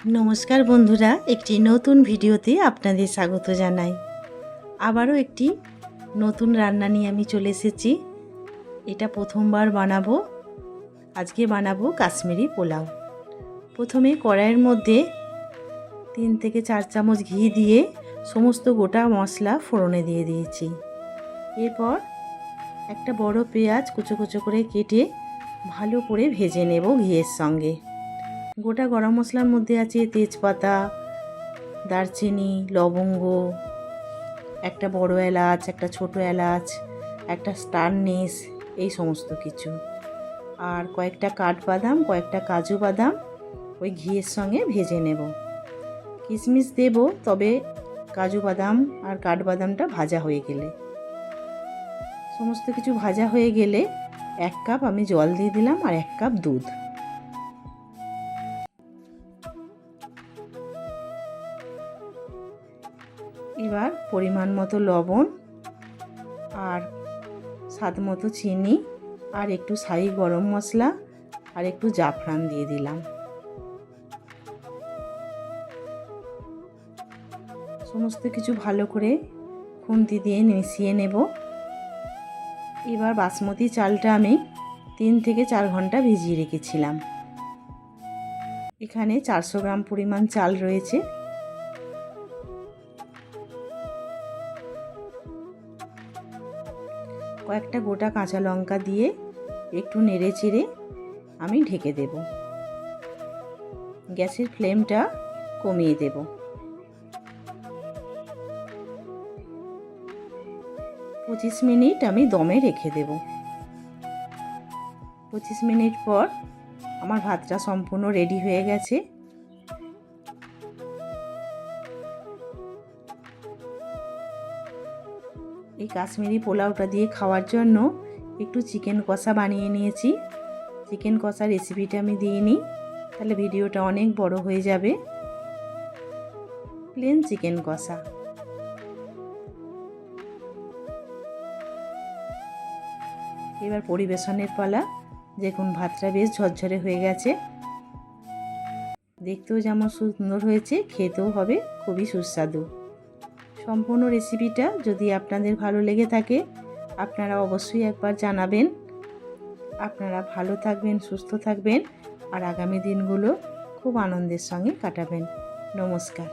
নমস্কার বন্ধুরা, একটি নতুন ভিডিওতে আপনাদের স্বাগত জানাই। আবারও একটি নতুন রান্না নিয়ে আমি চলে এসেছি। এটা প্রথমবার বানাবো। আজকে বানাবো কাশ্মীরি পোলাও। প্রথমে কড়াইয়ের মধ্যে 3 থেকে 4 চামচ ঘি দিয়ে সমস্ত গোটা মশলা ফোড়নে দিয়ে দিয়েছি। এরপর একটা বড় পেঁয়াজ কুচো কুচো করে কেটে ভালো করে ভেজে নেব ঘিয়ের সঙ্গে। গোটা গরম মশলার মধ্যে আছে তেজপাতা, দারচিনি, লবঙ্গ, একটা বড় এলাচ, একটা ছোট এলাচ, একটা স্টার নিস, এই সমস্ত কিছু, আর কয়েকটা কাঠবাদাম, কয়েকটা কাজু বাদাম ওই ঘিয়ের সঙ্গে ভেজে নেব। কিশমিশ দেব, তবে কাজু বাদাম আর কাঠবাদামটা ভাজা হয়ে গেলে। সমস্ত কিছু ভাজা হয়ে গেলে 1 কাপ আমি জল দিয়ে দিলাম আর 1 কাপ দুধ। এবার পরিমাণ মতো লবণ আর স্বাদ মতো চিনি আর একটু শাহি গরম মশলা আর একটু জাফরান দিয়ে দিলাম। সমস্ত কিছু ভালো করে খুন্তি দিয়ে মিশিয়ে নেব। এবার বাসমতি চালটা আমি 3 থেকে 4 ঘন্টা ভিজিয়ে রেখেছিলাম। এখানে 400 গ্রাম পরিমাণ চাল রয়েছে। কয়েকটা গোটা কাঁচা লঙ্কা দিয়ে একটু নেড়ে চেড়ে আমি ঢেকে দেব। গ্যাসের ফ্লেমটা কমিয়ে দেব। 25 মিনিট আমি দমে রেখে দেব। 25 মিনিট পর আমার ভাতটা সম্পূর্ণ রেডি হয়ে গেছে। এই কাশ্মীরি পোলাওটা দিয়ে খাওয়ার জন্য একটু চিকেন কষা বানিয়ে নিয়েছি। চিকেন কষা রেসিপিটা আমি দিইনি, তাহলে ভিডিওটা অনেক বড় হয়ে যাবে। প্লেন চিকেন কষা। এবার পরিবেশনের পালা। দেখুন ভাতটা বেশ ঝরঝরে হয়ে গেছে, দেখতেও যেমন সুন্দর হয়েছে, খেতেও হবে খুবই সুস্বাদু। সম্পূর্ণ রেসিপিটা যদি আপনাদের ভালো লেগে থাকে আপনারা অবশ্যই একবার জানাবেন। আপনারা ভালো থাকবেন, সুস্থ থাকবেন আর আগামী দিনগুলো খুব আনন্দের সঙ্গে কাটাবেন। নমস্কার।